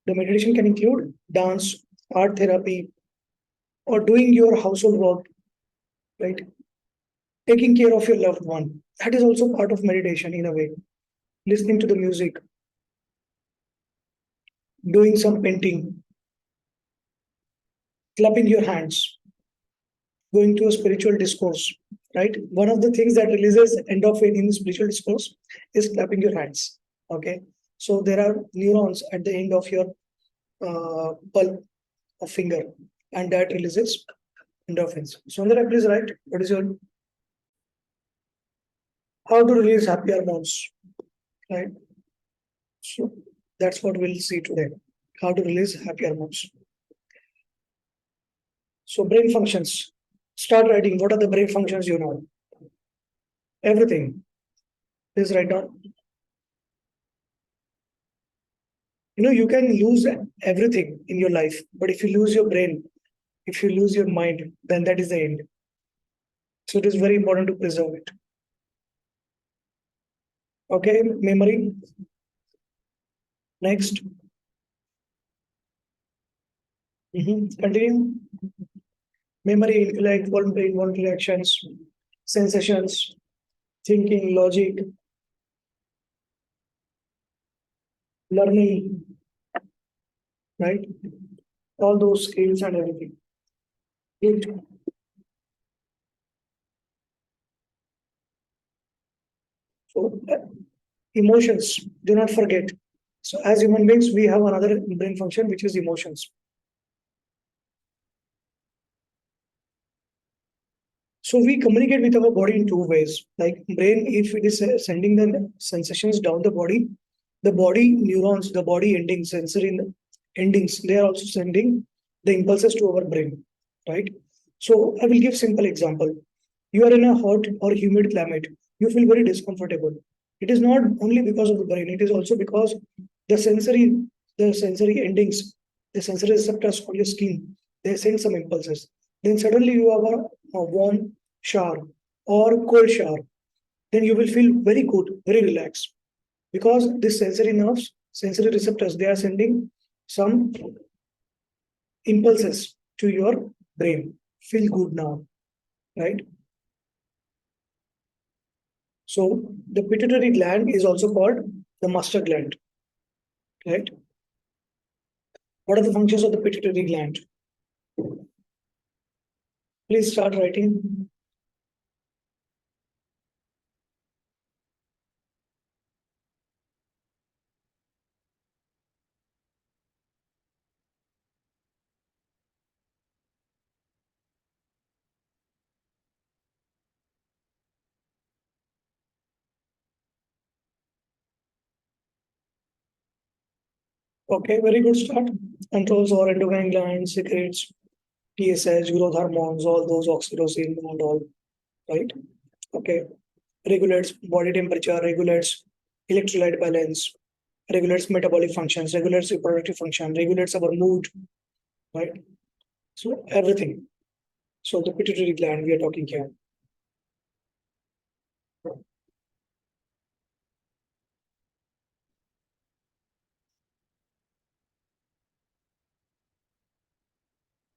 The meditation can include dance, art therapy, or doing your household work, right? Taking care of your loved one. That is also part of meditation in a way. Listening to the music, doing some painting, clapping your hands, going to a spiritual discourse, right? One of the things that releases endorphin in spiritual discourse is clapping your hands. Okay. So there are neurons at the end of your pulp of finger, and that releases endorphins. Sundara, please write. What is your how to release happy hormones? Right. So that's what we'll see today. How to release happy hormones. So brain functions. Start writing. What are the brain functions you know? Everything. Please write down. You can lose everything in your life, but if you lose your brain, if you lose your mind, then that is the end. So it is very important to preserve it. Okay, memory. Next. Continue. Memory, like voluntary actions, sensations, thinking, logic, learning, right? All those skills and everything. It, so emotions, do not forget. So as human beings, we have another brain function, which is emotions. So we communicate with our body in two ways. Like brain, if it is sending the sensations down the body neurons, the body endings, sensory endings, they are also sending the impulses to our brain, right? So I will give simple example. You are in a hot or humid climate. You feel very discomfortable. It is not only because of the brain. It is also because the sensory, the sensory endings, the sensory receptors on your skin, they send some impulses. Then suddenly you have a warm shower or cold shower. Then you will feel very good, very relaxed because these sensory nerves, sensory receptors, they are sending some impulses to your brain. Feel good now, right? So the pituitary gland is also called the master gland, right? What are the functions of the pituitary gland? Please start writing. Okay, very good start. Controls our endocrine gland, secretes TSH, growth hormones, all those oxytocin and all, right? Okay. Regulates body temperature, regulates electrolyte balance, regulates metabolic functions, regulates reproductive function, regulates our mood, right? So everything. So the pituitary gland we are talking here.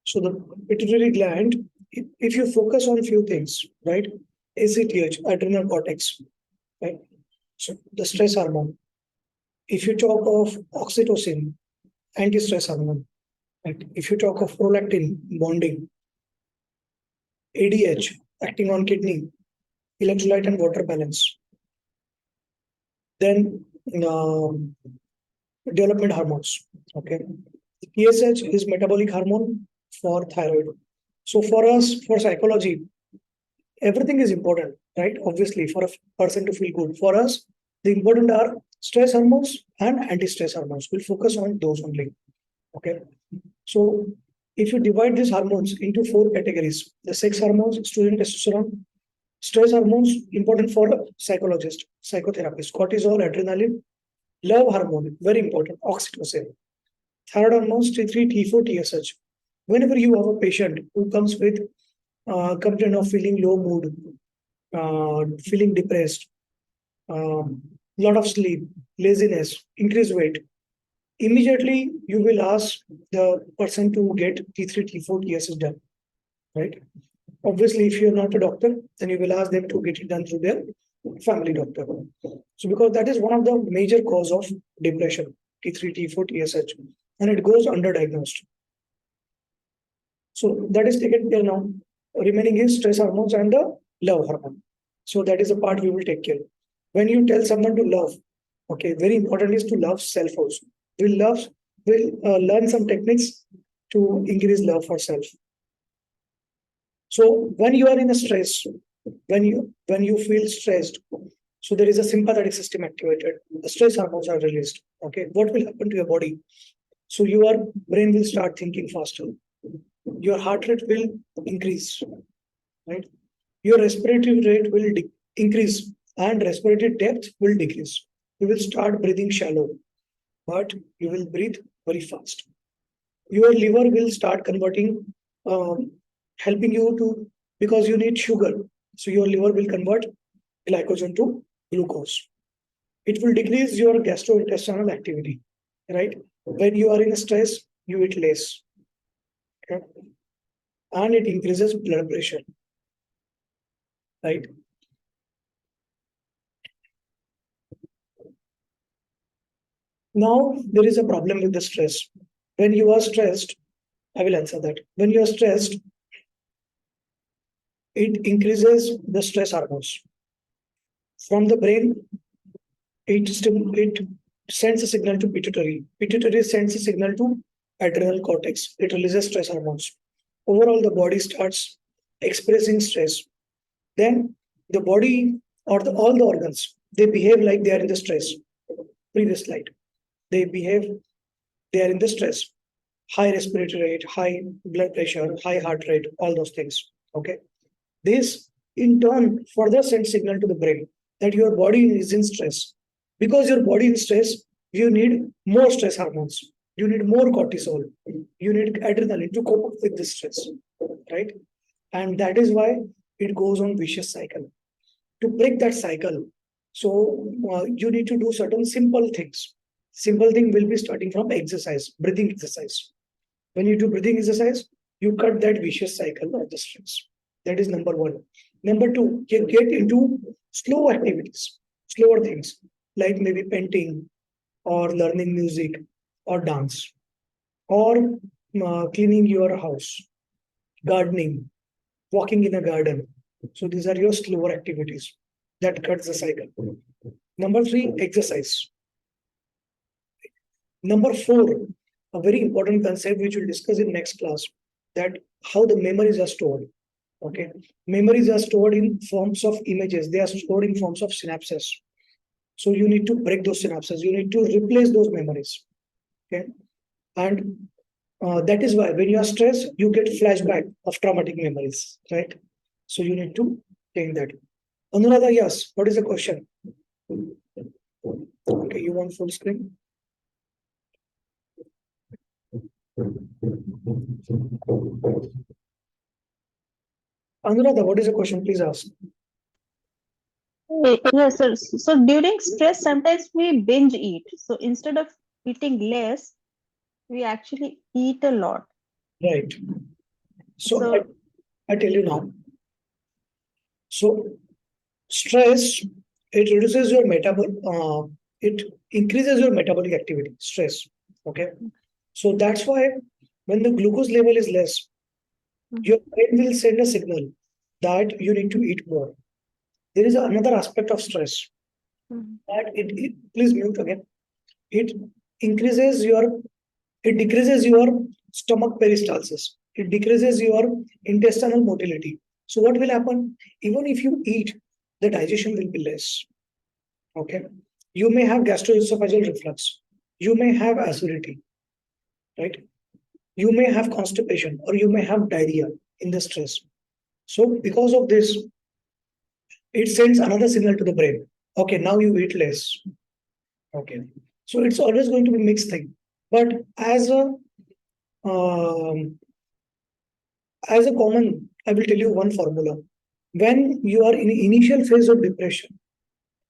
So the pituitary gland, if you focus on few things, right? ACTH, adrenal cortex, right? So the stress hormone. If you talk of oxytocin, anti-stress hormone, right? If you talk of prolactin, bonding, ADH, acting on kidney, electrolyte and water balance. Then development hormones. Okay. TSH is metabolic hormone for thyroid. So for us, for psychology, everything is important, right? Obviously, for a person to feel good. For us, the important are stress hormones and anti-stress hormones. We'll focus on those only. Okay. So if you divide these hormones into four categories, the sex hormones, estrogen, testosterone, stress hormones, important for psychologists, psychotherapists, cortisol, adrenaline, love hormone, very important, oxytocin, thyroid hormones, T3, T4, TSH. Whenever you have a patient who comes with complaint of feeling low mood, feeling depressed, lot of sleep, laziness, increased weight, immediately you will ask the person to get T3, T4, TSS done, right? Obviously, if you're not a doctor, then you will ask them to get it done through their family doctor. So because that is one of the major cause of depression, T3, T4, TSH, and it goes underdiagnosed. So that is taken care now. Remaining is stress hormones and the love hormone. So that is a part we will take care. When you tell someone to love, okay, very important is to love self also. Will learn some techniques to increase love for self. So when you are in a stress, when you feel stressed, so there is a sympathetic system activated. The stress hormones are released. Okay, what will happen to your body? So your brain will start thinking faster. Your heart rate will increase, right? Your respiratory rate will increase and respiratory depth will decrease. You will start breathing shallow, but you will breathe very fast. Your liver will start converting, um, helping you to, because you need sugar. So your liver will convert glycogen to glucose. It will decrease your gastrointestinal activity, right? When you are in stress, you eat less, okay? And it increases blood pressure, right? Now there is a problem with the stress. When you are stressed, I will answer that. When you are stressed, it increases the stress hormones from the brain. It sends a signal to pituitary. Pituitary sends a signal to adrenal cortex. It releases stress hormones. Overall, the body starts expressing stress. Then the body or all the organs, they behave like they are in the stress. Previous slide. They behave, they are in the stress. High respiratory rate, high blood pressure, high heart rate, all those things. Okay. This in turn further sends signal to the brain that your body is in stress. Because your body is stress, you need more stress hormones. You need more cortisol. You need adrenaline to cope up with this stress, right? And that is why it goes on vicious cycle. To break that cycle, so you need to do certain simple things. Simple thing will be starting from exercise, breathing exercise. When you do breathing exercise, you cut that vicious cycle of the stress. That is number one. Number two, you get into slow activities, slower things like maybe painting or learning music or dance or cleaning your house, gardening, walking in a garden. So these are your slower activities that cuts the cycle. Number three, exercise. Number four, a very important concept which we'll discuss in next class, that how the memories are stored. Okay, memories are stored in forms of images. They are stored in forms of synapses. So you need to break those synapses. You need to replace those memories. Okay, and that is why when you are stressed, you get flashback of traumatic memories, right? So you need to change that. Anuradha, yes. What is the question? Okay, you want full screen? Anuradha, what is the question? Please ask. Yes, sir. So during stress, sometimes we binge eat. So instead of eating less, we actually eat a lot. Right. So So, I tell you now. So stress, it reduces your it increases your metabolic activity. Stress. Okay. So that's why when the glucose level is less, your brain will send a signal that you need to eat more. There is another aspect of stress Mhm. that please mute again. It increases your, it decreases your stomach peristalsis. It decreases your intestinal motility. So what will happen? Even if you eat, the digestion will be less. Okay. You may have gastroesophageal reflux. You may have acidity, right? You may have constipation or you may have diarrhea in the stress. So because of this, it sends another signal to the brain. Okay, now you eat less. Okay. So it's always going to be mixed thing. But um, as a common, I will tell you one formula. When you are in initial phase of depression,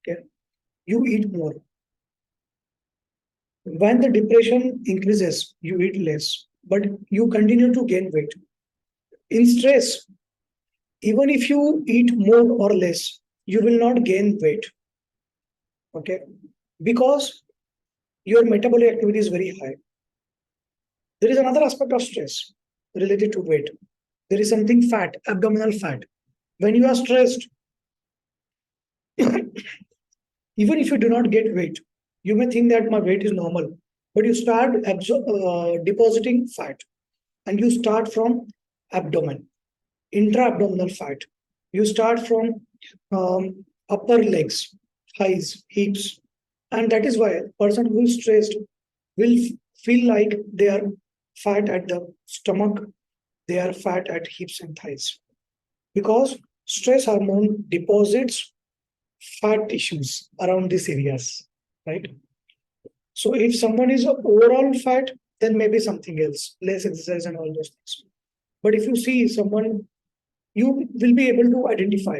okay, you eat more. When the depression increases, you eat less, but you continue to gain weight. In stress, even if you eat more or less, you will not gain weight. Okay, because your metabolic activity is very high. There is another aspect of stress related to weight. There is something fat, abdominal fat. When you are stressed, even if you do not get weight, you may think that my weight is normal, but you start depositing fat, and you start from abdomen, intra-abdominal fat. You start from upper legs, thighs, hips, and that is why a person who is stressed will feel like they are fat at the stomach, they are fat at hips and thighs, because stress hormone deposits fat tissues around these areas, right? So if someone is overall fat, then maybe something else, less exercise and all those things. But if you see someone, you will be able to identify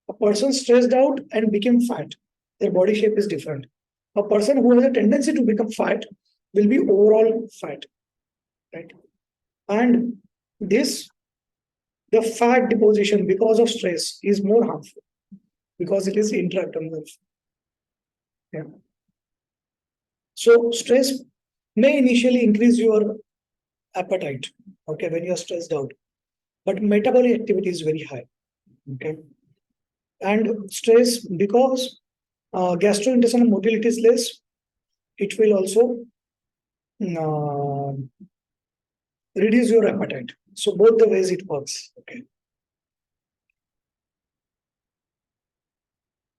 a person stressed out and became fat. Their body shape is different. A person who has a tendency to become fat will be overall fat, right? And this, the fat deposition because of stress is more harmful because it is intra-abdominal. Yeah. So stress may initially increase your appetite, okay, when you are stressed out, but metabolic activity is very high, okay. And stress, because gastrointestinal motility is less, it will also uh, reduce your appetite. So both the ways it works. Okay.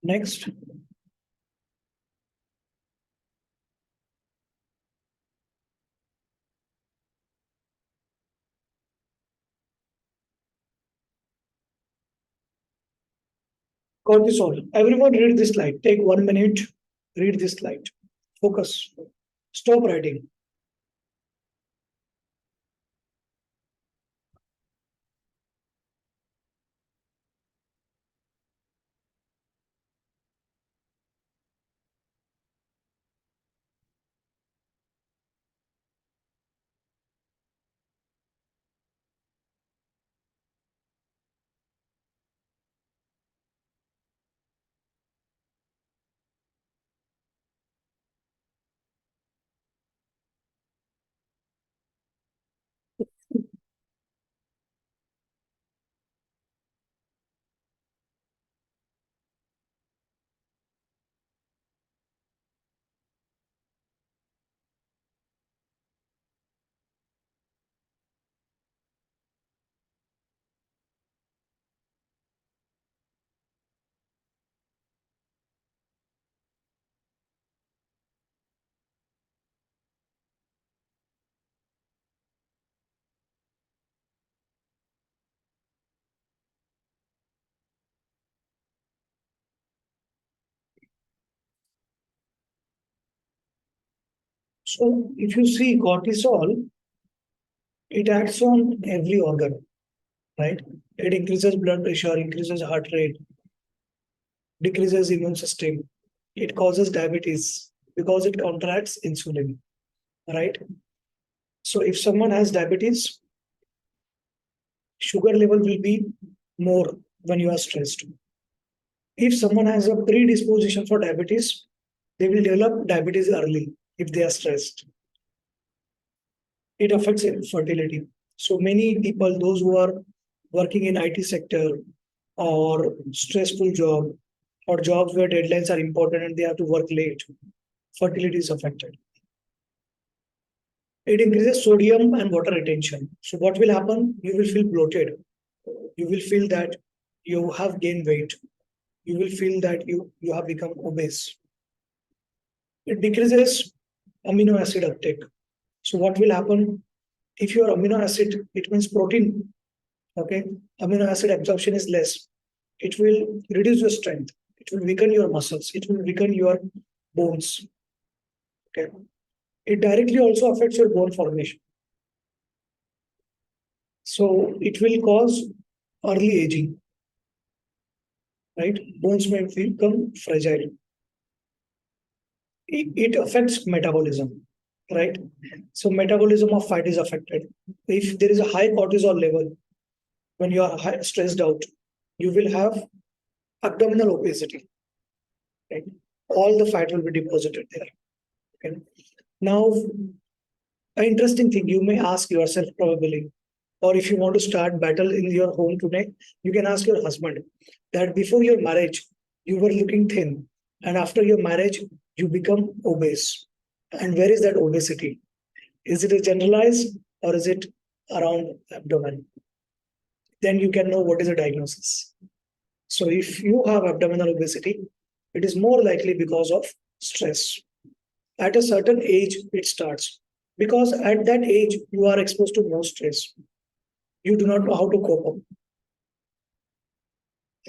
Next, cortisol. Everyone read this slide. Take 1 minute. Read this slide. Focus. Stop writing. So if you see cortisol, it acts on every organ, right? It increases blood pressure, increases heart rate, decreases immune system. It causes diabetes because it contracts insulin, right? So if someone has diabetes, sugar level will be more when you are stressed. If someone has a predisposition for diabetes, they will develop diabetes early if they are stressed. It affects fertility. So many people, those who are working in IT sector or stressful job or jobs where deadlines are important and they have to work late, fertility is affected. It increases sodium and water retention. So what will happen? You will feel bloated. You will feel that you have gained weight. You will feel that you have become obese. It decreases amino acid uptake. So what will happen? If your amino acid, it means protein, okay, amino acid absorption is less. It will reduce your strength. It will weaken your muscles. It will weaken your bones. Okay. It directly also affects your bone formation. So it will cause early aging, right? Bones may become fragile. It affects metabolism. right? So metabolism of fat is affected. If there is a high cortisol level, when you are stressed out, you will have abdominal obesity, right? All the fat will be deposited there. Okay. Now, an interesting thing you may ask yourself probably, or if you want to start battle in your home today, you can ask your husband that before your marriage, you were looking thin, and after your marriage, you become obese. And where is that obesity? Is it a generalized or is it around abdomen? Then you can know what is the diagnosis. So if you have abdominal obesity, it is more likely because of stress. At a certain age, it starts. Because at that age, you are exposed to more stress. You do not know how to cope up.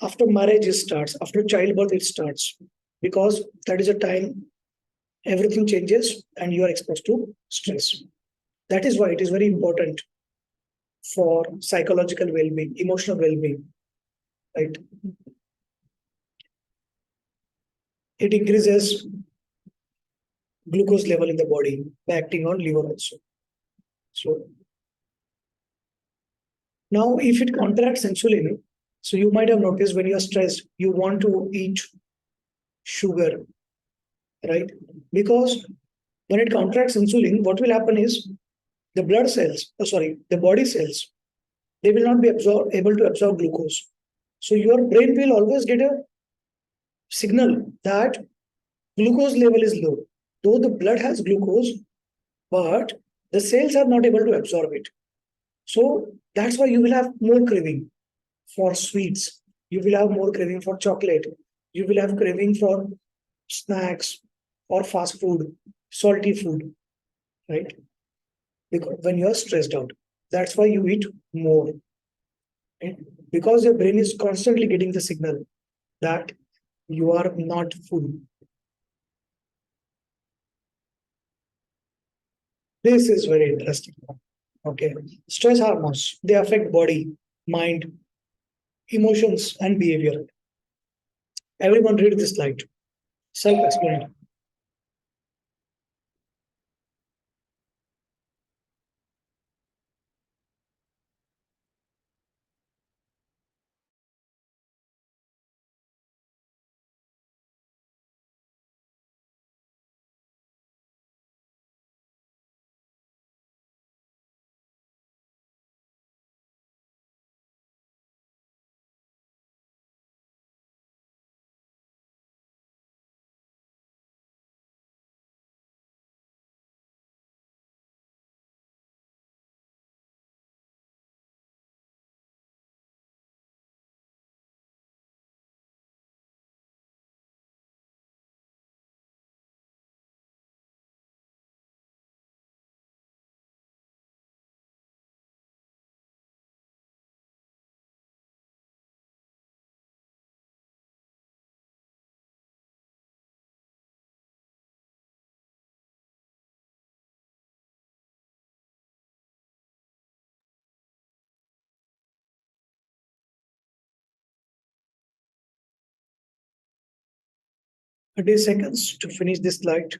After marriage, it starts. After childbirth, it starts. Because that is a time everything changes and you are exposed to stress. That is why it is very important for psychological well-being, emotional well-being, right? It increases glucose level in the body by acting on liver also. So now if it counteracts insulin, so you might have noticed when you're stressed, you want to eat sugar, right? Because when it counteracts insulin, what will happen is the blood cells, the body cells, they will not be able to absorb glucose. So your brain will always get a signal that glucose level is low. Though the blood has glucose, but the cells are not able to absorb it. So that's why you will have more craving for sweets. You will have more craving for chocolate. You will have craving for snacks or fast food, salty food, right? Because when you are stressed out, that's why you eat more. Right? Because your brain is constantly getting the signal that you are not full. This is very interesting. Okay. Stress hormones, they affect body, mind, emotions, and behavior. Everyone read this slide. Self-explanatory. A day seconds to finish this slide.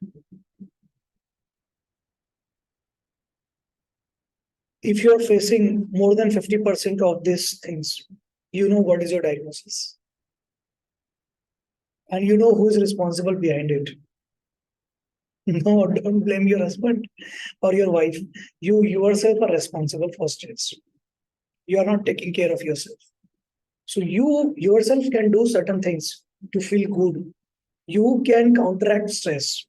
If you are facing more than 50% of these things, you know what is your diagnosis. And you know who is responsible behind it. No, don't blame your husband or your wife. You yourself are responsible for stress. You are not taking care of yourself. So you yourself can do certain things to feel good. You can counteract stress.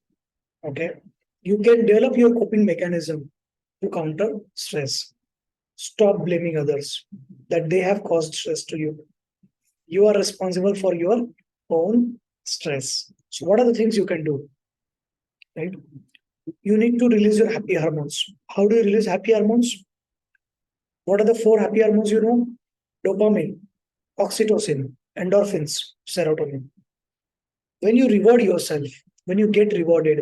Okay. You can develop your coping mechanism to counter stress. Stop blaming others that they have caused stress to you. You are responsible for your own stress. So, what are the things you can do? Right? You need to release your happy hormones. How do you release happy hormones? What are the four happy hormones you know? Dopamine, oxytocin, endorphins, serotonin. When you reward yourself, when you get rewarded,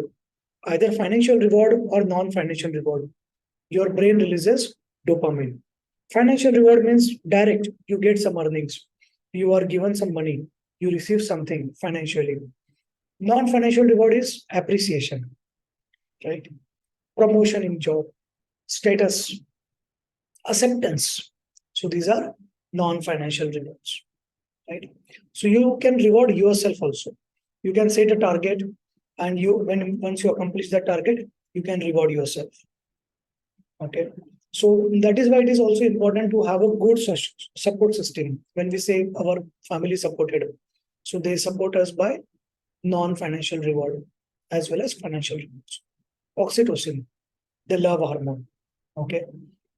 either financial reward or non financial reward, your brain releases dopamine. Financial reward means direct, you get some earnings, you are given some money, you receive something financially. Non financial reward is appreciation, right? promotion in job, status, acceptance. So these are non-financial rewards, right? So you can reward yourself also. You can set a target, and once you accomplish that target, you can reward yourself. Okay. So that is why it is also important to have a good support system. When we say our family supported, so they support us by non-financial reward as well as financial rewards. Oxytocin, the love hormone. Okay.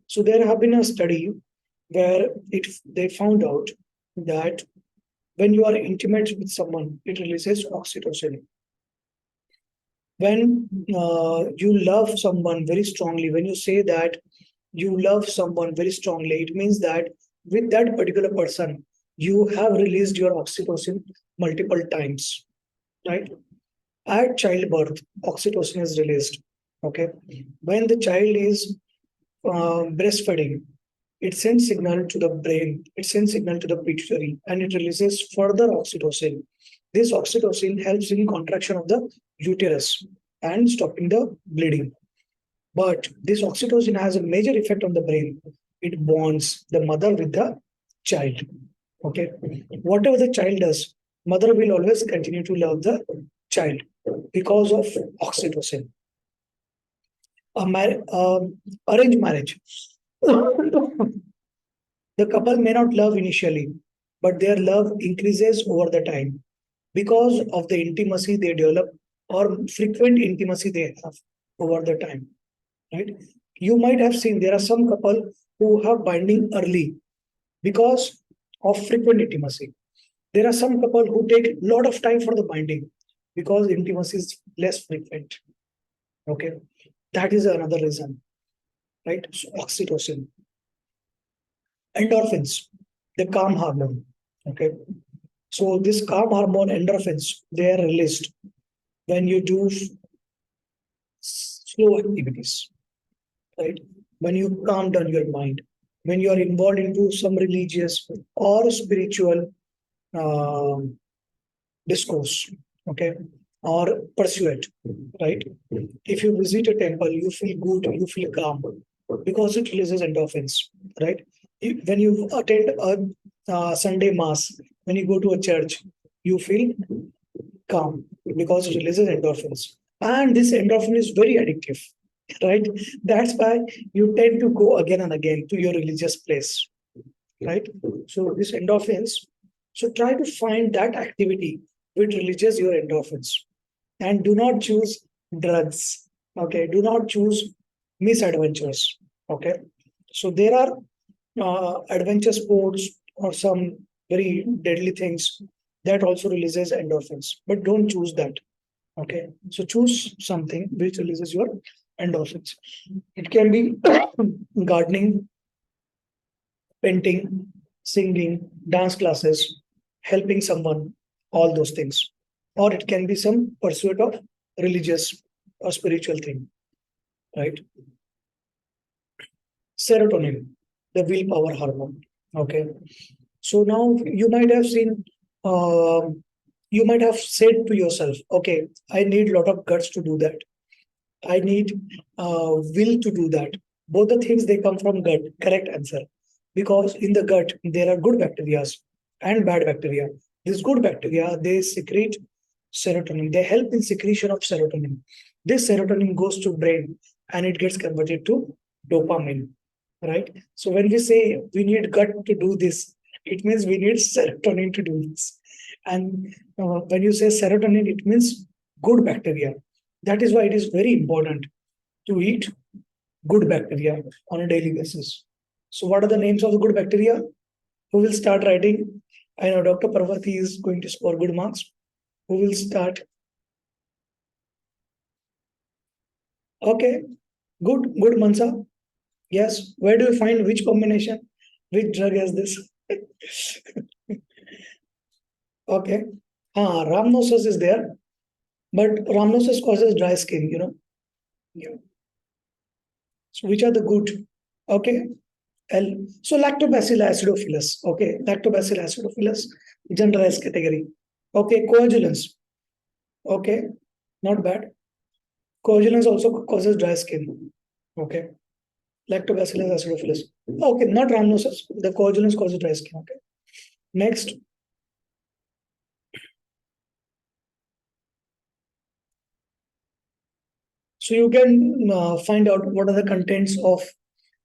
So there have been a study where they found out that when you are intimate with someone, it releases oxytocin. When you love someone very strongly, when you say that you love someone very strongly, it means that with that particular person, you have released your oxytocin multiple times, right? At childbirth, oxytocin is released. Okay. When the child is breastfeeding, it sends signal to the brain, it sends signal to the pituitary, and it releases further oxytocin. This oxytocin helps in contraction of the uterus and stopping the bleeding. But this oxytocin has a major effect on the brain. It bonds the mother with the child. Okay. Whatever the child does, mother will always continue to love the child because of oxytocin. Arranged marriage. The couple may not love initially, but their love increases over the time because of the intimacy they develop or frequent intimacy they have over the time. Right? You might have seen there are some couple who have binding early because of frequent intimacy. There are some couple who take a lot of time for the binding because intimacy is less frequent. Okay, that is another reason, right? So oxytocin, endorphins, the calm hormone. Okay, so this calm hormone endorphins, they are released when you do slow activities, right? When you calm down your mind, when you are involved into some religious or spiritual discourse, okay, or pursuit, right? If you visit a temple, you feel good, you feel calm because it releases endorphins, right? When you attend a Sunday mass, when you go to a church, you feel calm because it releases endorphins. And this endorphin is very addictive, right? That's why you tend to go again and again to your religious place, right? So this endorphins, so try to find that activity which releases your endorphins, and do not choose drugs. Okay, do not choose misadventures. Okay, so there are adventure sports or some very deadly things that also releases endorphins, but don't choose that. Okay, so choose something which releases your endorphins. It can be gardening, painting, singing, dance classes, helping someone, all those things. Or it can be some pursuit of religious or spiritual thing, right? Serotonin, the willpower hormone. Okay. So now you might have seen, you might have said to yourself, okay, I need a lot of guts to do that. I need will to do that. Both the things they come from gut. Correct answer. Because in the gut there are good bacteria and bad bacteria. These good bacteria, they secrete serotonin. They help in secretion of serotonin. This serotonin goes to brain and it gets converted to dopamine. Right. So when we say we need gut to do this, it means we need serotonin to do this. And when you say serotonin, it means good bacteria. That is why it is very important to eat good bacteria on a daily basis. So, what are the names of the good bacteria? Who will start writing? I know Dr. Parvati is going to score good marks. Who will start? Okay, good, Mansa. Yes. Where do you find which combination? Which drug has this? Okay. Rhamnosus is there, but rhamnosus causes dry skin, Yeah. So, which are the good? Okay. L. So lactobacillus acidophilus. Okay, lactobacillus acidophilus, generalized category. Okay, coagulants. Okay, not bad. Coagulants also causes dry skin. Okay. Lactobacillus acidophilus. Okay, not rhamnosus. The coagulants causes dry skin. Okay. Next, so you can find out what are the contents of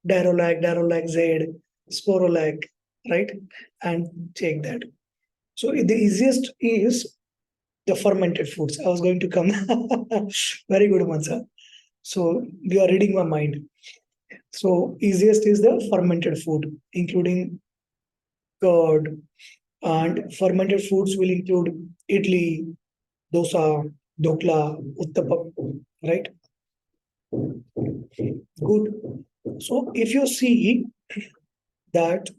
Dirolac Z, Sporolac, right? And take that. So the easiest is the fermented foods. I was going to come. Very good, Mansa. So you are reading my mind. So easiest is the fermented food, including curd, and fermented foods will include idli, dosa, dokla, uttapam, right? Good. So if you see that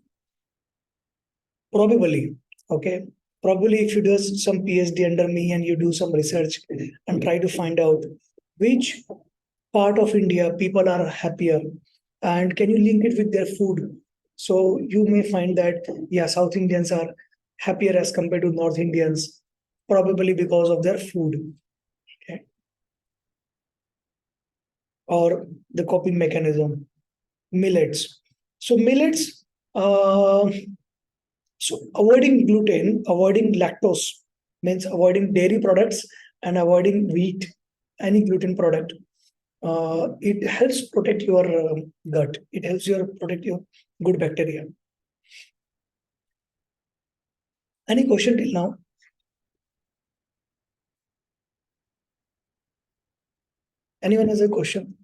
probably, okay, probably if you do some PhD under me and you do some research and try to find out which part of India people are happier and can you link it with their food? So you may find that, yeah, South Indians are happier as compared to North Indians, probably because of their food, okay, or the coping mechanism. Millets. So millets, uh, so avoiding gluten, avoiding lactose means avoiding dairy products and avoiding wheat, any gluten product. It helps protect your gut. It helps you protect your good bacteria. Any question till now? Anyone has a question?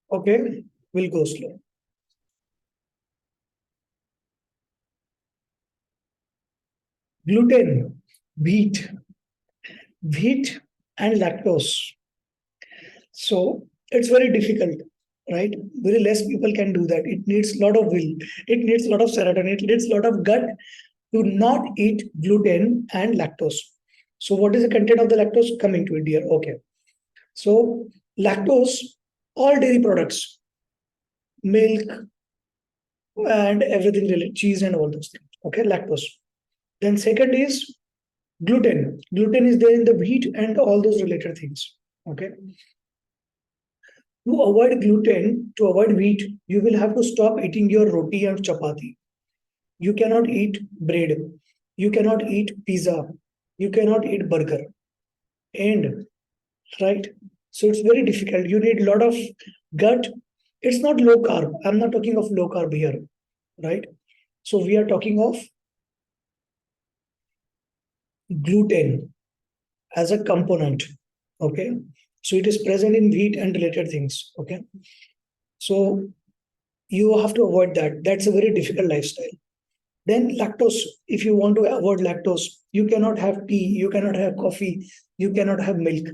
Okay, we'll go slow. Gluten, wheat, wheat and lactose. So it's very difficult, right? Very less people can do that. It needs a lot of will. It needs a lot of serotonin. It needs a lot of gut to not eat gluten and lactose. So what is the content of the lactose? Coming to it, dear. Okay. So lactose, all dairy products, milk and everything related, cheese and all those things. Okay, lactose. Then second is gluten. Gluten is there in the wheat and all those related things. Okay. To avoid gluten, to avoid wheat, you will have to stop eating your roti and chapati. You cannot eat bread. You cannot eat pizza. You cannot eat burger. And right, so it's very difficult. You need a lot of gut. It's not low carb. I'm not talking of low carb here, right? So we are talking of gluten as a component. Okay, so it is present in wheat and related things. Okay, so you have to avoid that. That's a very difficult lifestyle. Then lactose. If you want to avoid lactose, you cannot have tea, you cannot have coffee, you cannot have milk.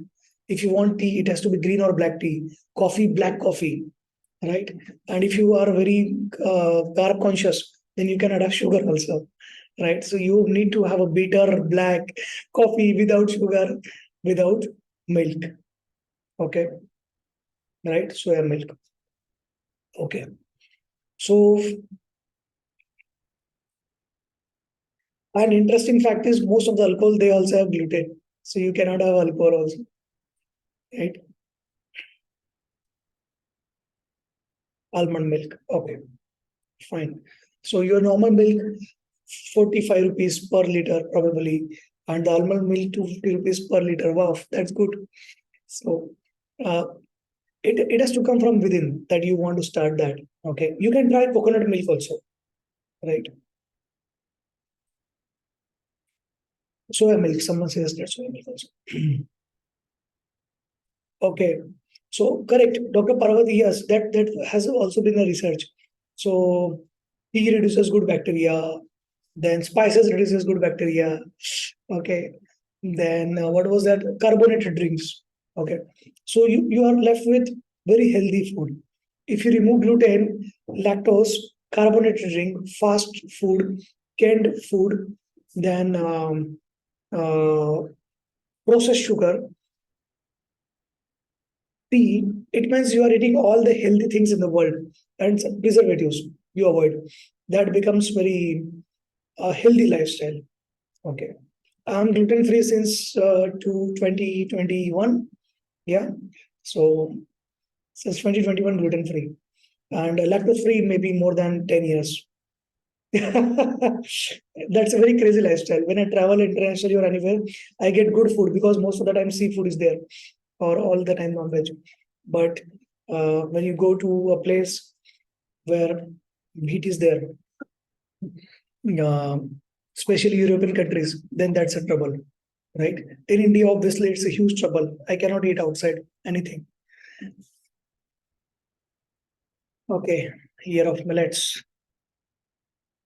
If you want tea, it has to be green or black tea. Coffee, black coffee, right? And if you are very carb conscious, then you cannot have sugar also, right? So you need to have a bitter black coffee without sugar, without milk. Okay, right? Soya milk. Okay. So an interesting fact is most of the alcohol they also have gluten. So you cannot have alcohol also, right? Almond milk. Okay, fine. So your normal milk, 45 rupees per liter probably, and the almond milk 250 rupees per liter. Wow, that's good. So uh, it has to come from within that you want to start that. Okay, you can try coconut milk also, right? Soya milk. Someone says that soya milk also. Okay, so correct, Dr. Parvati. Yes, that has also been a research. So tea reduces good bacteria. Then spices reduces good bacteria. Okay. Then what was that? Carbonated drinks. Okay. So you are left with very healthy food. If you remove gluten, lactose, carbonated drink, fast food, canned food, then uh, processed sugar, tea. It means you are eating all the healthy things in the world and preservatives you avoid. That becomes very healthy lifestyle. Okay. I'm gluten free since to 2021. Yeah. So since 2021, gluten free. And lactose free maybe more than 10 years. That's a very crazy lifestyle. When I travel internationally or anywhere, I get good food because most of the time seafood is there or all the time non-veg. But when you go to a place where meat is there, uh, especially European countries, then that's a trouble, right? In India, obviously, it's a huge trouble. I cannot eat outside anything. Okay, year of millets.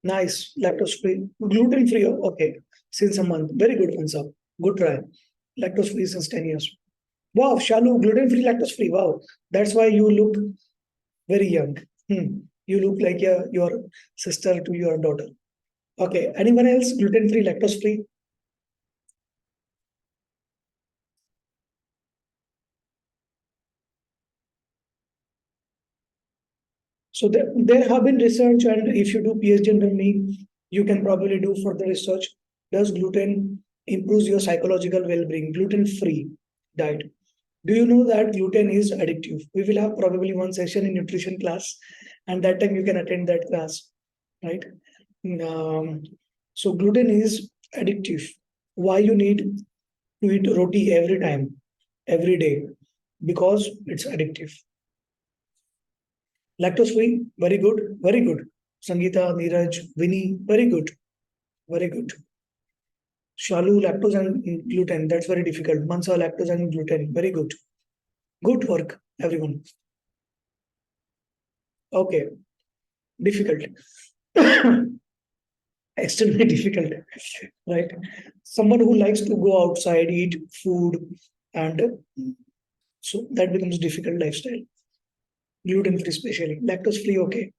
Nice, lactose free, gluten free. Okay, since a month. Very good, Ansab. Good try. Lactose free since 10 years. Wow, Shalu, gluten free, lactose free. Wow, that's why you look very young. You look like your sister to your daughter. Okay, anyone else? Gluten free, lactose free? So there have been research, and if you do PhD under me, you can probably do further research. Does gluten improves your psychological well-being? Gluten-free diet. Do you know that gluten is addictive? We will have probably one session in nutrition class, and that time you can attend that class, right? Um, so gluten is addictive. Why you need to eat roti every time, every day? Because it's addictive. Lactose free, very good, very good. Sangeeta, Neeraj, Vinny, very good, very good. Shalu, lactose and gluten, that's very difficult. Mansa, lactose and gluten, very good. Good work, everyone. Okay, difficult. Extremely difficult, right? Someone who likes to go outside, eat food, and so that becomes difficult lifestyle. Gluten free, especially lactose free. Okay.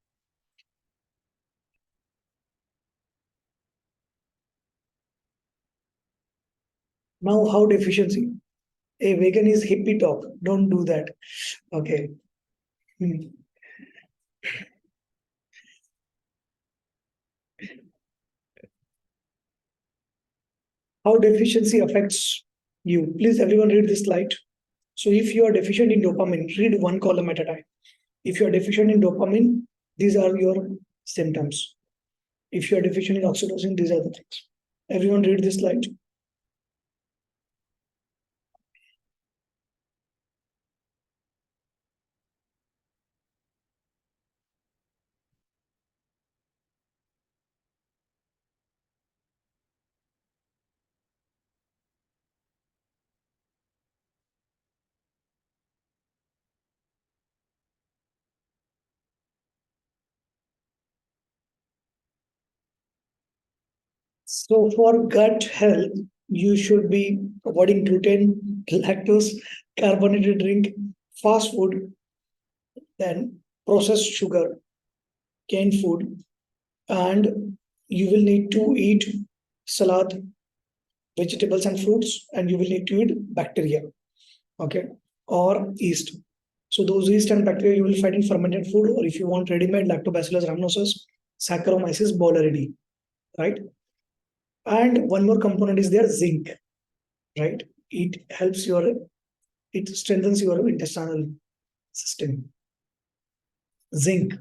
Now, how deficiency? A vegan is hippie talk. Don't do that. Okay. Hmm. How deficiency affects you? Please, everyone, read this slide. So, if you are deficient in dopamine, read one column at a time. If you are deficient in dopamine, these are your symptoms. If you are deficient in oxytocin, these are the things. Everyone, read this slide. So, for gut health, you should be avoiding gluten, lactose, carbonated drink, fast food, then processed sugar, canned food, and you will need to eat salad, vegetables, and fruits, and you will need to eat bacteria, okay, or yeast. So, those yeast and bacteria you will find in fermented food, or if you want ready-made lactobacillus rhamnosus, Saccharomyces boulardii, right? And one more component is there, zinc, right? It helps your, it strengthens your intestinal system. Zinc.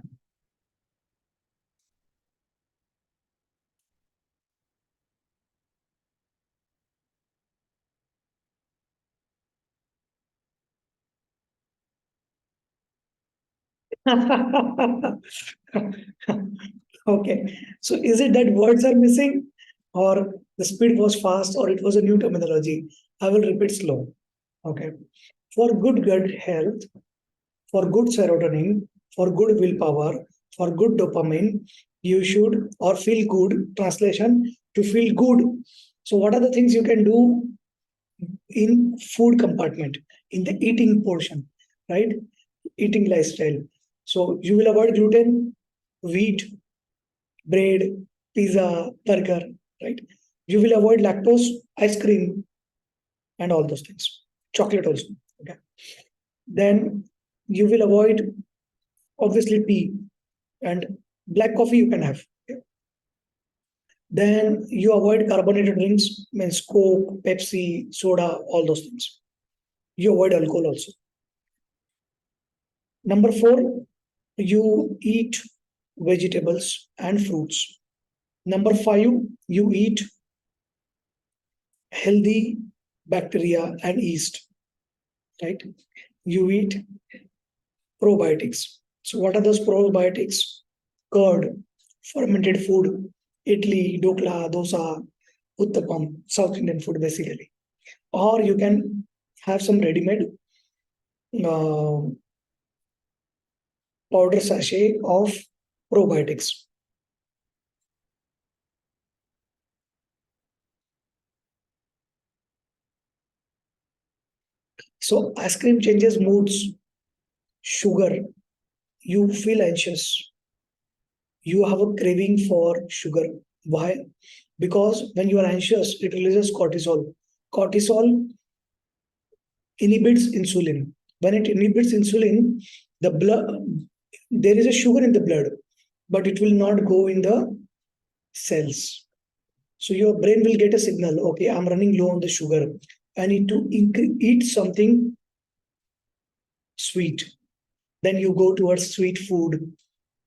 Okay. So is it that words are missing, or the speed was fast, or it was a new terminology? I will repeat slow. Okay. For good gut health, for good serotonin, for good willpower, for good dopamine, you should, or feel good, translation, to feel good. So what are the things you can do in food compartment, in the eating portion, right? Eating lifestyle. So you will avoid gluten, wheat, bread, pizza, burger, right? You will avoid lactose, ice cream, and all those things. Chocolate also. Okay. Then you will avoid obviously tea and black coffee you can have. Okay. Then you avoid carbonated drinks, means Coke, Pepsi, soda, all those things. You avoid alcohol also. Number four, you eat vegetables and fruits. Number five, you eat healthy bacteria and yeast, right? You eat probiotics. So, what are those probiotics? Curd, fermented food, idli, dokla, dosa, uttapam, South Indian food basically. Or you can have some ready-made uh, powder sachet of probiotics. So, ice cream changes moods, sugar, you feel anxious, you have a craving for sugar. Why? Because when you are anxious, it releases cortisol. Cortisol inhibits insulin. When it inhibits insulin, the blood, there is a sugar in the blood, but it will not go in the cells. So your brain will get a signal, okay, I'm running low on the sugar. I need to eat something sweet. Then you go towards sweet food,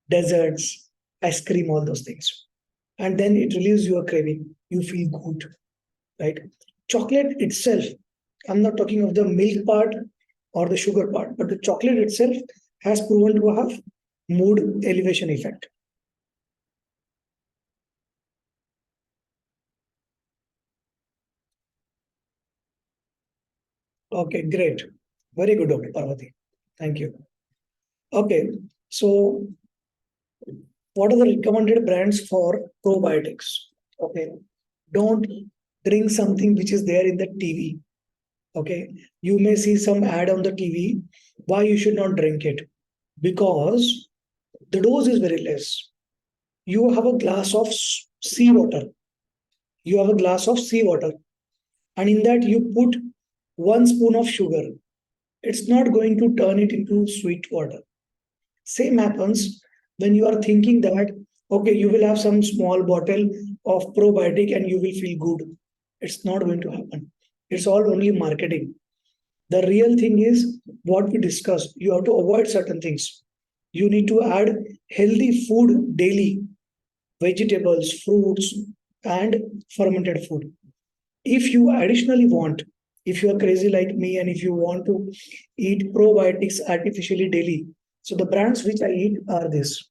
desserts, ice cream, all those things. And then it relieves your craving. You feel good, right? Chocolate itself, I'm not talking of the milk part or the sugar part, but the chocolate itself has proven to have mood elevation effect. Okay, great. Very good, Dr. Parvati. Thank you. Okay, so what are the recommended brands for probiotics? Okay, don't drink something which is there in the TV. Okay, you may see some ad on the TV. Why you should not drink it? Because the dose is very less. You have a glass of seawater. You have a glass of seawater, and in that you put 1 spoon of sugar. It's not going to turn it into sweet water. Same happens when you are thinking that, okay, you will have some small bottle of probiotic and you will feel good. It's not going to happen. It's all only marketing. The real thing is what we discussed. You have to avoid certain things. You need to add healthy food daily, vegetables, fruits, and fermented food. If you additionally want, if you are crazy like me and if you want to eat probiotics artificially daily, so the brands which I eat are this: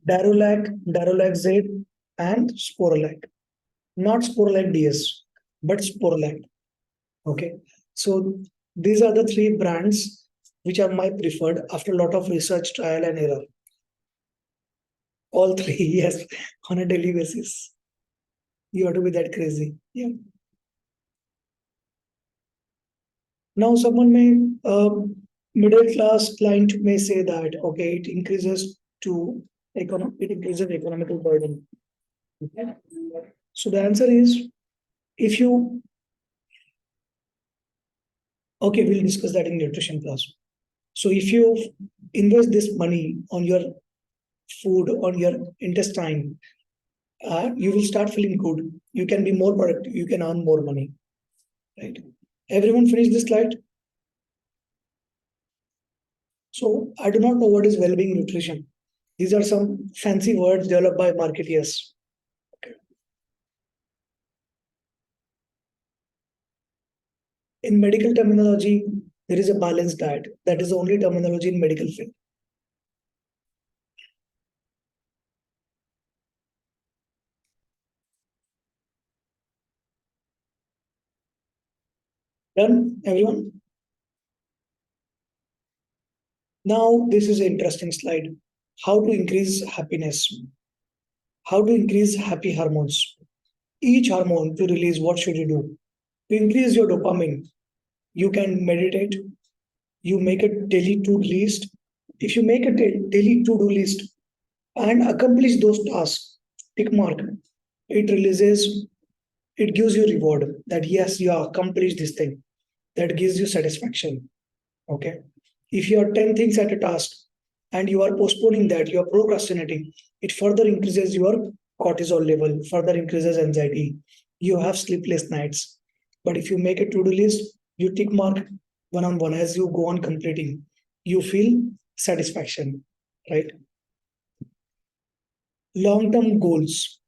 Darolac, Darolac Z, and Sporolac. Not Sporolac DS, but Sporolac. Okay. So these are the three brands which are my preferred after a lot of research, trial and error. All three, yes, on a daily basis. You have to be that crazy. Yeah. Now, someone may, middle class client may say that, okay, it increases to it increases economical burden. Okay. So the answer is, if you, okay, we'll discuss that in nutrition class. So if you invest this money on your food, on your intestine, you will start feeling good. You can be more productive. You can earn more money, right? Everyone finish this slide. So I do not know what is well-being nutrition. These are some fancy words developed by marketeers. Okay. In medical terminology, there is a balanced diet. That is the only terminology in medical field. Done, everyone? Now, this is an interesting slide. How to increase happiness. How to increase happy hormones. Each hormone to release, what should you do? To increase your dopamine, you can meditate, you make a daily to-do list, If you make a daily to-do list and accomplish those tasks, tick mark, it releases, it gives you reward that yes, you have accomplished this thing. That gives you satisfaction. Okay. If you are 10 things at a task and you are postponing that, you are procrastinating, it further increases your cortisol level, further increases anxiety. You have sleepless nights. But if you make a to-do list, you tick mark one on one as you go on completing, you feel satisfaction, right? Long-term goals.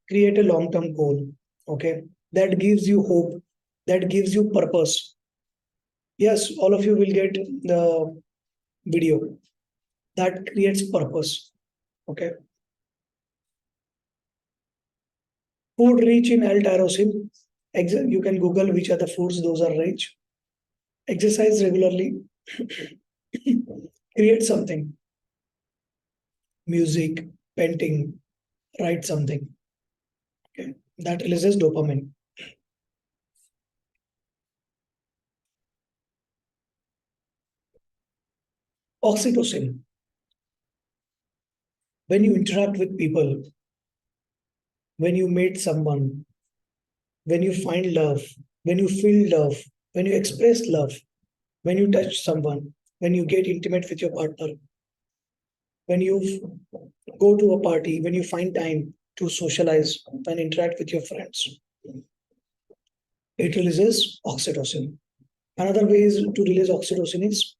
Create a long-term goal. Okay. That gives you hope. That gives you purpose. Yes, all of you will get the video that creates purpose. Okay. Food rich in L-tyrosine. You can Google which are the foods those are rich. Exercise regularly. Create something. Music, painting, write something. Okay. That releases dopamine. Oxytocin. When you interact with people, when you meet someone, when you find love, when you feel love, when you express love, when you touch someone, when you get intimate with your partner, when you go to a party, when you find time to socialize and interact with your friends, it releases oxytocin. Another ways to release oxytocin is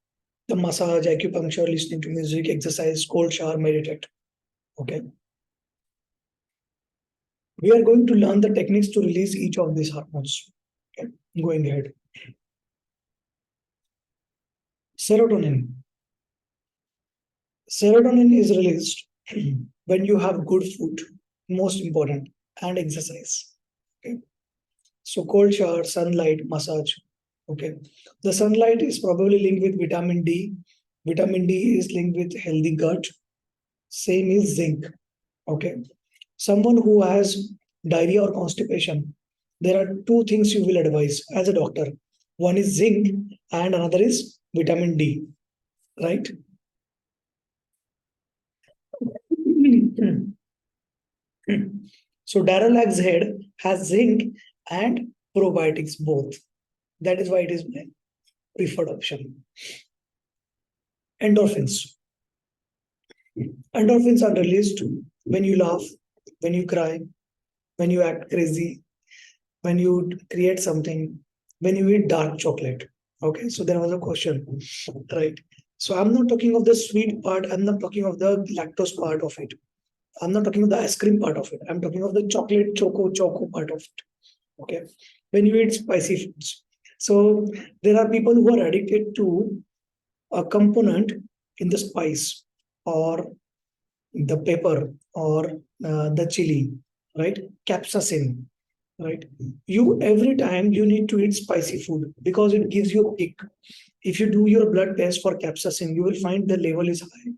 the massage, acupuncture, listening to music, exercise, cold shower, meditate. Okay. We are going to learn the techniques to release each of these hormones. Okay. Going ahead. Serotonin. Serotonin is released when you have good food, most important, and exercise. Okay. So cold shower, sunlight, massage. Okay. The sunlight is probably linked with vitamin D. Vitamin D is linked with healthy gut. Same is zinc. Okay. Someone who has diarrhea or constipation, there are two things you will advise as a doctor. One is zinc and another is vitamin D, right? So Darolag's head has zinc and probiotics both. That is why it is my preferred option. Endorphins. Endorphins are released when you laugh, when you cry, when you act crazy, when you create something, when you eat dark chocolate. Okay, so there was a question, right? So I'm not talking of the sweet part, I'm not talking of the lactose part of it. I'm not talking of the ice cream part of it. I'm talking of the chocolate choco part of it. Okay. When you eat spicy foods. So there are people who are addicted to a component in the spice or the pepper or the chili, right? Capsaicin, right? You every time you need to eat spicy food because it gives you a kick. If you do your blood test for capsaicin, you will find the level is high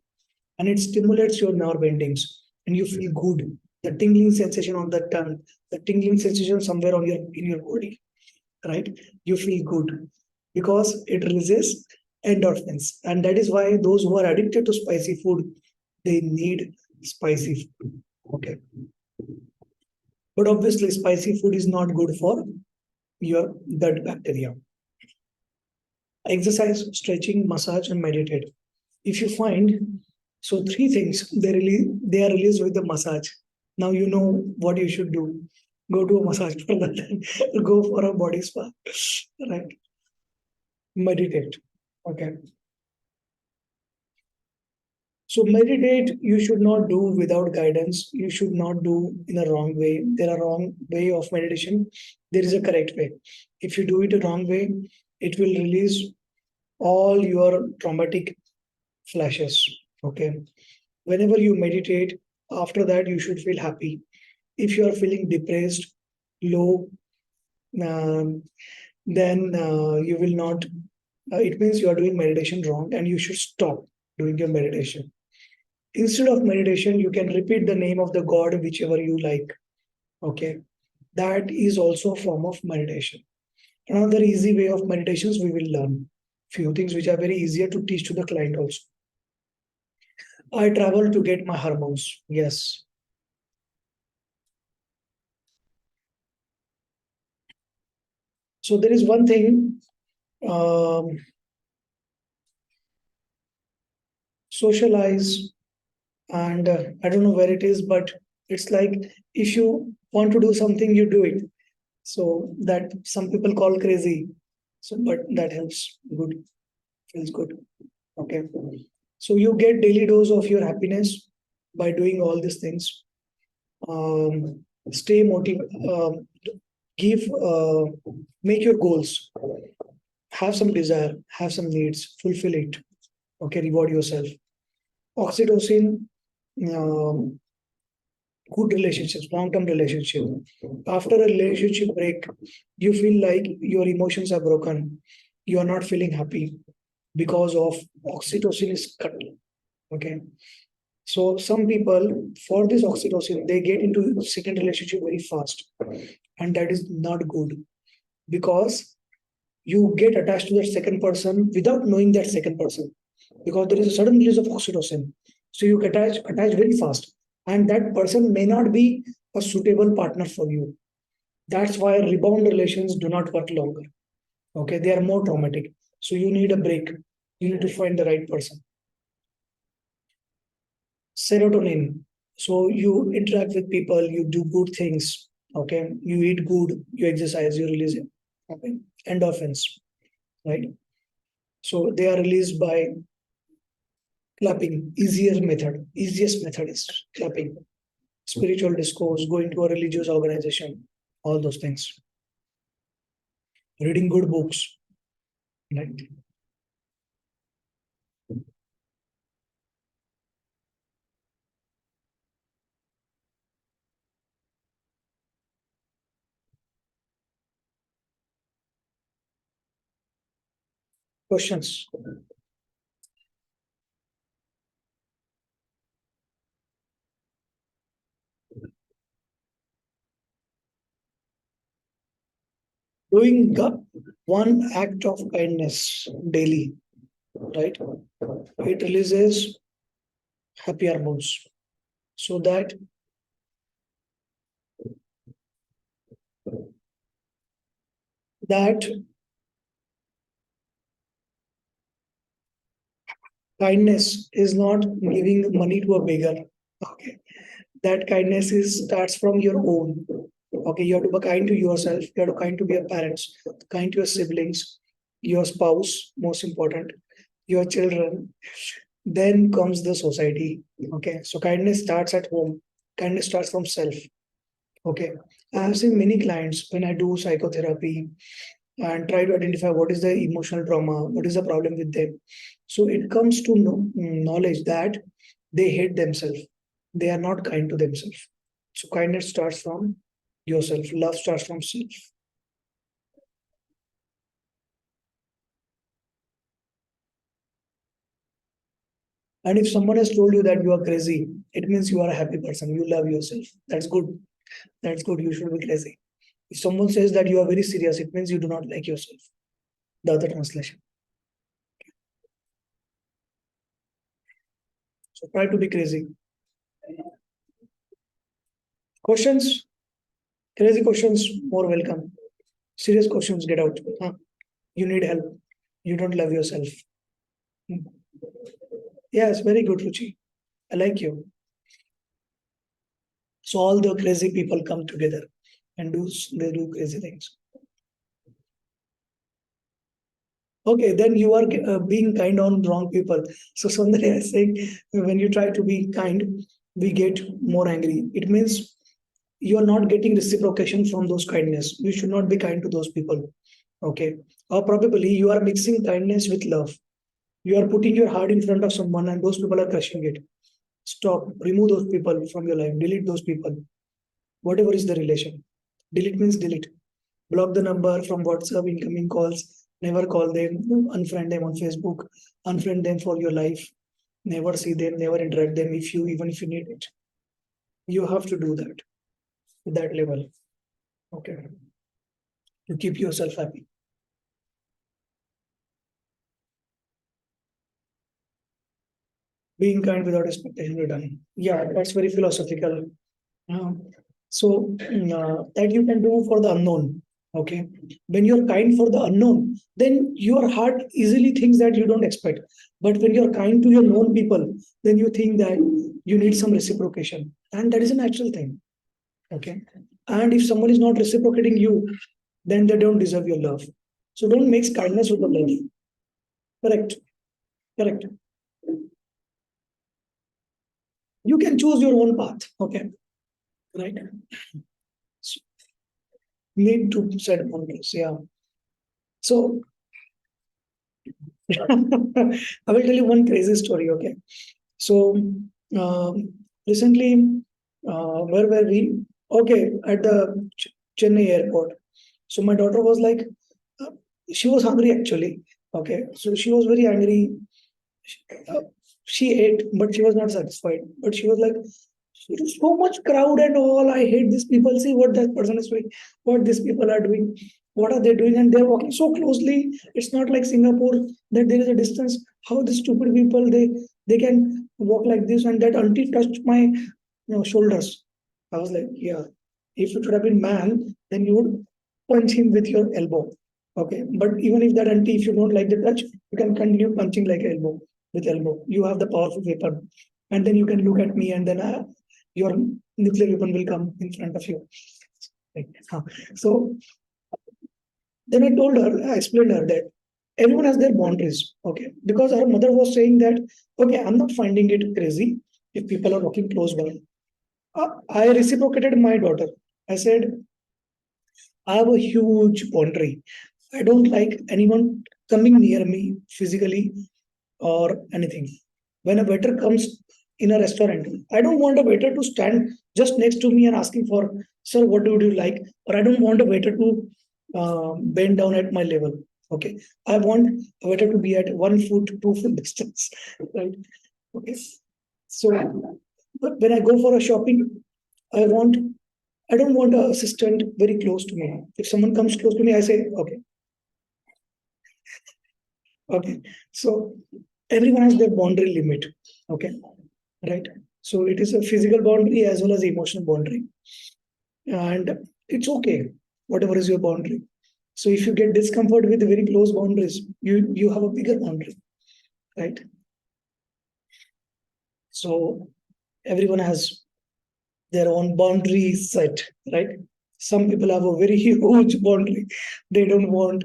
and it stimulates your nerve endings and you feel good. The tingling sensation on the tongue, the tingling sensation somewhere on your in your body, right? You feel good because it releases endorphins, and that is why those who are addicted to spicy food they need spicy food. Okay, but obviously spicy food is not good for your gut bacteria. Exercise, stretching, massage, and meditate. If you find so three things they are released with the massage. Now you know what you should do. Go to a massage parlor, then go for a body spa, right? Meditate. Okay. So meditate you should not do without guidance. You should not do in a wrong way. There are wrong way of meditation. There is a correct way. If you do it a wrong way, it will release all your traumatic flashes. Okay. Whenever you meditate, after that you should feel happy. If you are feeling depressed, low, um, then you will not. It means you are doing meditation wrong, and you should stop doing your meditation. Instead of meditation, you can repeat the name of the God, whichever you like. Okay, that is also a form of meditation. Another easy way of meditations we will learn. Few things which are very easier to teach to the client also. I travel to get my hormones. Yes. So there is one thing, um, socialize, and I don't know where it is, but it's like if you want to do something, you do it. So that some people call crazy. So, but that helps. Good, feels good. Okay. So you get daily dose of your happiness by doing all these things. Stay motivated. Give. Make your goals. Have some desire. Have some needs. Fulfill it. Okay. Reward yourself. Oxytocin. Um, Good relationships, long-term relationship. After a relationship break, you feel like your emotions are broken. You are not feeling happy because of oxytocin is cut. Okay. So some people, for this oxytocin, they get into second relationship very fast, and that is not good because you get attached to that second person without knowing that second person, because there is a sudden release of oxytocin. So you attach very fast, and that person may not be a suitable partner for you. That's why rebound relations do not work longer. Okay, they are more traumatic. So you need a break. You need to find the right person. Serotonin. So you interact with people, you do good things. Okay, you eat good, you exercise, you release it. Okay, endorphins, right? So they are released by clapping. Easiest method is clapping. Spiritual discourse, going to a religious organization, all those things. Reading good books, right? Questions. Doing one act of kindness daily, right? It releases happy hormones. So that kindness is not giving money to a beggar. Okay. That kindness is starts from your own. Okay, you have to be kind to yourself, you have to be kind to your parents, kind to your siblings, your spouse, most important, your children. Then comes the society. Okay, so kindness starts at home. Kindness starts from self. Okay, I have seen many clients when I do psychotherapy and try to identify what is the emotional trauma, what is the problem with them. So it comes to knowledge that they hate themselves. They are not kind to themselves. So kindness starts from yourself. Love starts from self. And if someone has told you that you are crazy, it means you are a happy person. You love yourself. That's good. That's good. You should be crazy. If someone says that you are very serious, it means you do not like yourself. The other translation. So try to be crazy. Questions? Crazy questions, more welcome. Serious questions, get out. Huh? You need help. You don't love yourself. Hmm. Yes, very good, Ruchi. I like you. So all the crazy people come together and they do crazy things. Okay, then you are being kind on wrong people. So Sundari is saying when you try to be kind, we get more angry. It means you are not getting reciprocation from those kindness. You should not be kind to those people. Okay. Or probably you are mixing kindness with love. You are putting your heart in front of someone and those people are crushing it. Stop. Remove those people from your life. Delete those people. Whatever is the relation. Delete means delete. Block the number from WhatsApp, incoming calls. Never call them. Unfriend them on Facebook. Unfriend them for your life. Never see them. Never interact them if you even if you need it. You have to do that to that level. Okay. To keep yourself happy. being kind without expectation return. Yeah, that's very philosophical. That you can do for the unknown. Okay. When you're kind for the unknown, then your heart easily thinks that you don't expect. But when you're kind to your known people, then you think that you need some reciprocation. And that is a natural thing. Okay. And if someone is not reciprocating you, then they don't deserve your love. So don't mix kindness with the love. Correct. Correct. You can choose your own path. Okay. Right. So, need to set boundaries. Yeah. So I will tell you one crazy story. Okay. So recently, where were we? Okay, at the Chennai airport. So my daughter was like, uh, she was hungry actually. Okay, so she was very angry. Uh, she ate, but she was not satisfied. But she was like, it is so much crowd and all. I hate these people. See what that person is doing, what these people are doing, what are they doing, and they're walking so closely. It's not like Singapore that there is a distance. How the stupid people they can walk like this, and that auntie touched my shoulders. I was like, yeah. If it should have been man, then you would punch him with your elbow. Okay, but even if that auntie, if you don't like the touch, you can continue punching like elbow with elbow. You have the powerful weapon, and then you can look at me, and then your nuclear weapon will come in front of you. Right. So then I told her, I explained her that everyone has their boundaries. Okay, because her mother was saying that, okay, I'm not finding it crazy if people are walking close by. I reciprocated my daughter. I said, I have a huge boundary. I don't like anyone coming near me physically or anything. When a waiter comes in a restaurant, I don't want a waiter to stand just next to me and asking for, sir, what would you like? Or I don't want a waiter to bend down at my level. Okay. I want a waiter to be at 1 foot, 2 foot distance. Right. Okay. So but when I go for a shopping, I want I don't want an assistant very close to me. If someone comes close to me, I say, okay, okay. So everyone has their boundary limit. Okay, right. So it is a physical boundary as well as emotional boundary, and it's okay. Whatever is your boundary. So if you get discomfort with very close boundaries, you have a bigger boundary, right? So everyone has their own boundaries set, right? Some people have a very huge boundary. They don't want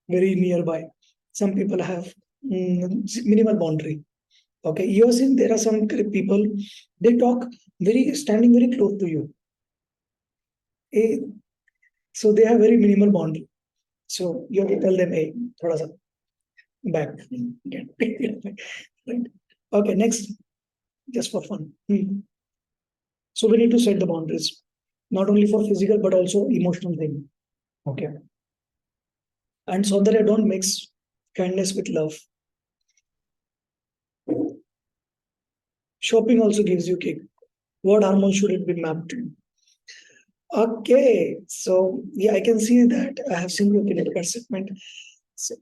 very nearby. Some people have minimal boundary. Okay, you're seeing there are some people, they talk very standing very close to you. Eh, so they have very minimal boundary. So you have to tell them, hey, thoda sa back. Right. Okay, next, just for fun. So we need to set the boundaries, not only for physical but also emotional thing. Okay. And so that I don't mix kindness with love. Shopping also gives you kick. What hormone should it be mapped to? Okay, so yeah, I can see that. I have seen your clinical segment. So,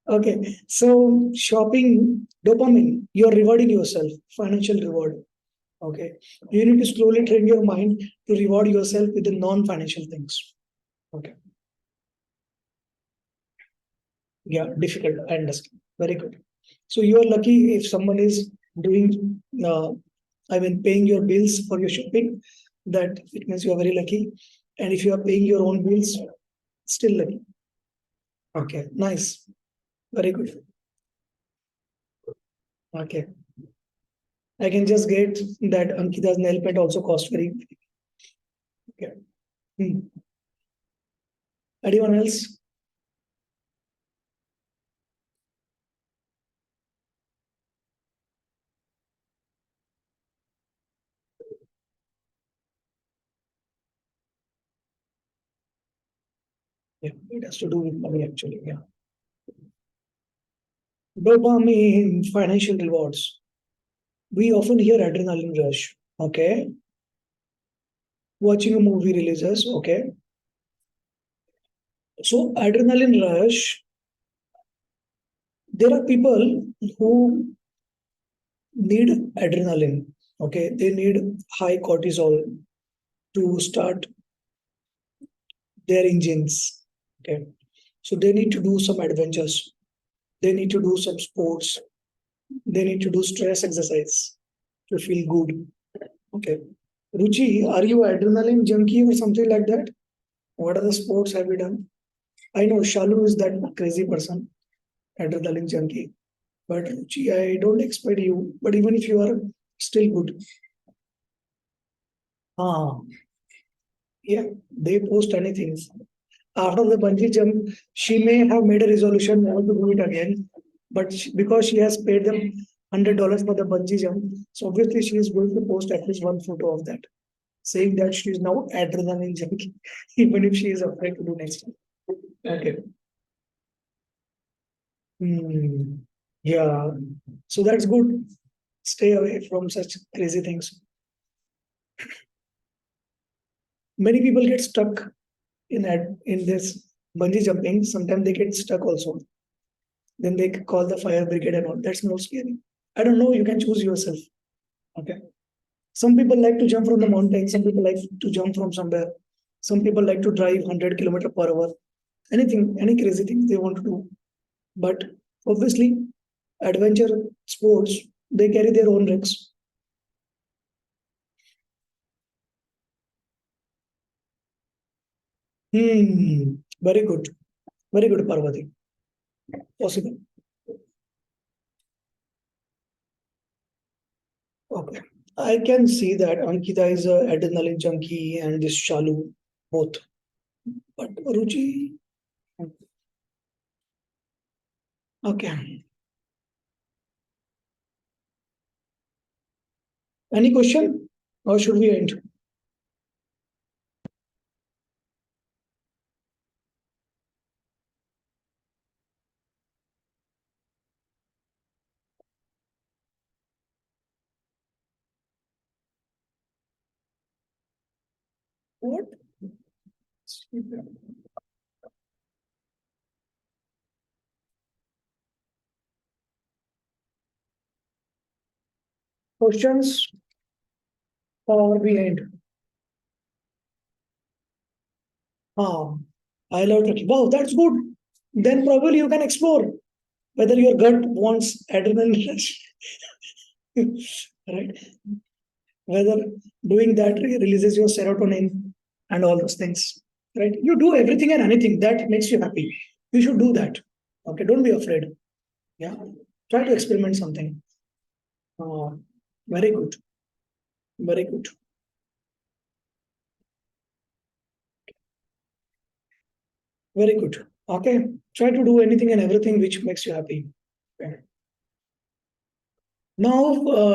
okay, so shopping, dopamine, you're rewarding yourself, financial reward. Okay, you need to slowly train your mind to reward yourself with the non-financial things. Okay, yeah, difficult. I understand. Very good. So you are lucky if someone is doing, paying your bills for your shopping. That it means you are very lucky. And if you are paying your own bills, still lucky. Okay, nice. Very good. Okay. I can just get that Ankita's nail paint also cost very. Okay. Hmm. Anyone else? Yeah, it has to do with money actually. Yeah. Dopamine, financial rewards. We often hear adrenaline rush. Okay. Watching a movie releases. Okay. So adrenaline rush, there are people who need adrenaline. Okay, they need high cortisol to start their engines. Okay, so they need to do some adventures. They need to do some sports. They need to do stress exercise to feel good. Okay. Ruchi, are you adrenaline junkie or something like that? What are the sports have you done? I know Shalu is that crazy person, adrenaline junkie. But Ruchi, I don't expect you. But even if you are still good, ah, yeah, they post anything. After the bungee jump, she may have made a resolution never to do it again. But because she has paid them $100 for the bungee jump, so obviously she is going to post at least one photo of that, saying that she is now adrenaline junkie, even if she is afraid to do next time. Okay. Hmm. Yeah. So that's good. Stay away from such crazy things. Many people get stuck in this bungee jumping. Sometimes they get stuck also. Then they call the fire brigade and all. That's more scary. I don't know. You can choose yourself. Okay. Some people like to jump from the mountain. Some people like to jump from somewhere. Some people like to drive 100 km per hour. Anything, any crazy things they want to do. But obviously, adventure sports, they carry their own risks. Very good. Very good, Parvati. Possible. Okay. I can see that Ankita is a adrenaline junkie and this Shalu both. But Ruchi, okay. Any question? Or should we end? What? Questions or we end? Ah, I love Turkey. Wow, that's good. Then probably you can explore whether your gut wants adrenaline rush, right? Whether doing that releases your serotonin and all those things, right? You do everything and anything that makes you happy. You should do that. Okay, don't be afraid. Yeah, try to experiment something. Uh, very good, very good, very good. Okay, try to do anything and everything which makes you happy. Okay. Now,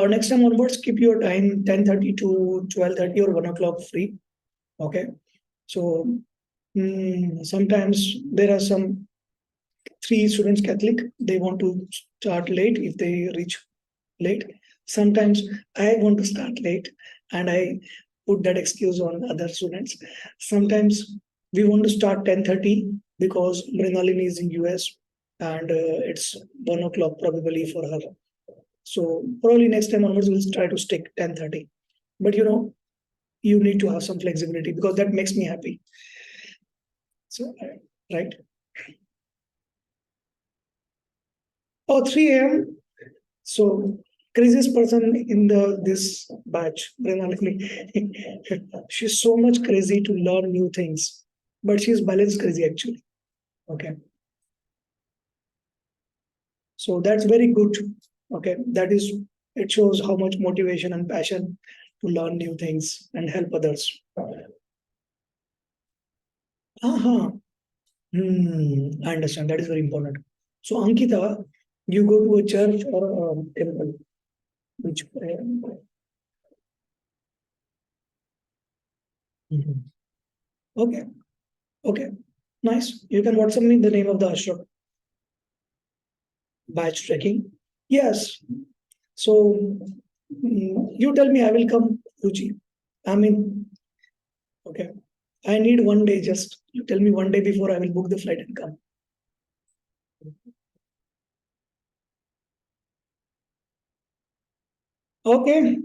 next time onwards, keep your time 10:30 to 12:30 or 1 o'clock free. Okay. So sometimes there are some three students Catholic. They want to start late if they reach late. Sometimes I want to start late and I put that excuse on other students. Sometimes we want to start 10:30 because Mrinalini is in US and it's 1 o'clock probably for her. So probably next time onwards we'll try to stick 10:30. But you need to have some flexibility because that makes me happy. So right. Oh, 3 a.m. So craziest person in this batch, Pranalini. She's so much crazy to learn new things, but she's balance crazy actually. Okay, so that's very good. Okay, that is it shows how much motivation and passion to learn new things and help others. Uh-huh. I understand. That is very important. So Ankita, you go to a church or a temple, which Mhm. Okay, okay, nice. You can WhatsApp me the name of the ashram. Batch tracking. Yes. So you tell me, I will come, Ruchi. I mean, okay. I need 1 day just. You tell me 1 day before I will book the flight and come. Okay,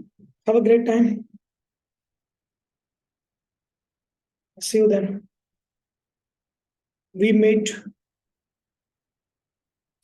have a great time. See you then. We meet